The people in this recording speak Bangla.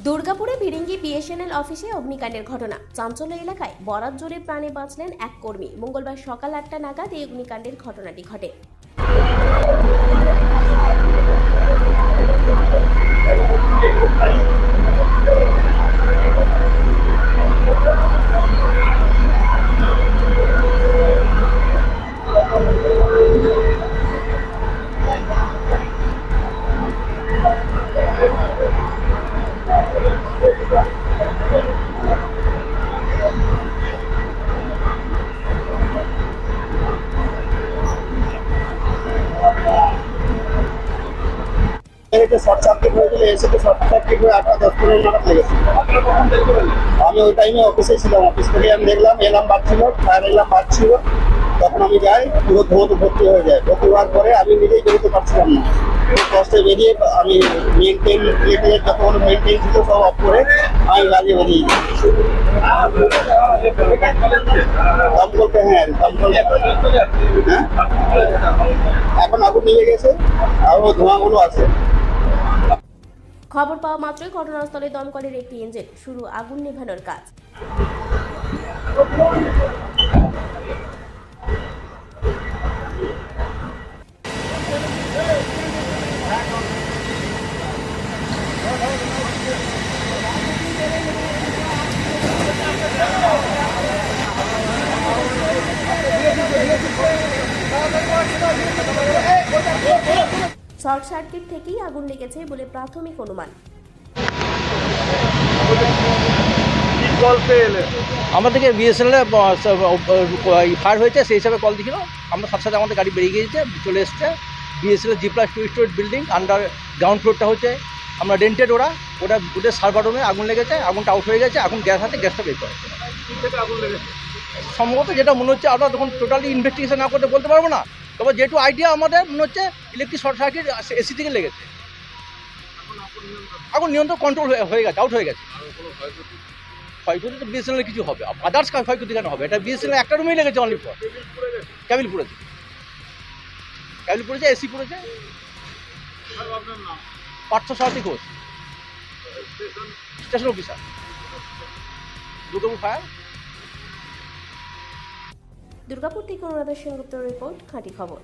দুর্গাপুরে ভিড়িঙ্গি বিএসএনএল অফিসে অগ্নিকাণ্ডের ঘটনা। চাঞ্চল্য এলাকায় বরাত জোরে প্রাণে বাঁচলেন এক কর্মী। মঙ্গলবার সকাল 8টা নাগাদ এই অগ্নিকাণ্ডের ঘটনাটি ঘটে। শর্ট সার্কিট হয়েছিল, এসে তো শর্ট সার্কিট হয়ে 8টা 10-15 নাগাদ লেগেছে। আমি ওই টাইমে অফিসে ছিলাম, অফিস থেকে আমি দেখলাম এলাম বাজছিল, ফায়ার এলাম বাজছিল। তখন আমি যাই, পুরো ধোঁয়াতে ভর্তি হয়ে যায়। ভর্তি হওয়ার পরে আমি নিজেই বেরোতে পারছিলাম না। খুব কষ্টে বেরিয়ে আমি মেনটেন ইলেকট্রিকের যতক্ষণ মেনটেন ছিল সব অফ করে আমি বাজে বেরিয়ে যাই। দমকলকে দমকল এখন আগুন নিভে গেছে, আরও ধোঁয়াগুলো আছে। খবর পাওয়া মাত্রই ঘটনাস্থলে দমকলের একটি ইঞ্জিন শুরু আগুন নেভানোর কাজ। শর্ট সার্কিট থেকেই আগুন লেগেছে বলে প্রাথমিক অনুমান। আমাদেরকে বিএসএনএল ফায়ার হয়েছে, সেই হিসাবে কল দিছিল। আমরা সাথে সাথে আমাদের গাড়ি বেরিয়ে গিয়েছে, চলে এসছে। BSNL G+2 storage building, underground ফ্লোরটা হচ্ছে আমরা রেন্টেড। ওদের সার্ভার রুমে আগুন লেগেছে, আগুনটা আউট হয়ে গেছে। এখন গ্যাস আছে, গ্যাসটা বের করে সম্ভবত যেটা মনে হচ্ছে, আমরা তখন টোটালি ইনভেস্টিগেশন না করতে বলতে পারবো না। তবে যেটু আইডিয়া আমাদের মনে হচ্ছে ইলেকট্রিক শর্ট সার্কিট এসি থেকে লেগেছে। এখন নিয়ন্ত্রণ কন্ট্রোল হয়ে গেছে, আউট হয়ে গেছে। ক্ষয়ক্ষতি তো বিএসএনএল কিছু হবে, আদার্স ক্ষয়ক্ষতি কেন হবে? এটা বিএসএনএল একটা রুমেই লেগেছে, অনলি ফর ক্যাবিল পুড়েছে, এসি পুড়েছে। Partha Sarathi Ghosh, station officer, Durgapur fire. Durgapur থেকে অনুরাধা সেনগুপ্তর রিপোর্ট, খাঁটি খবর।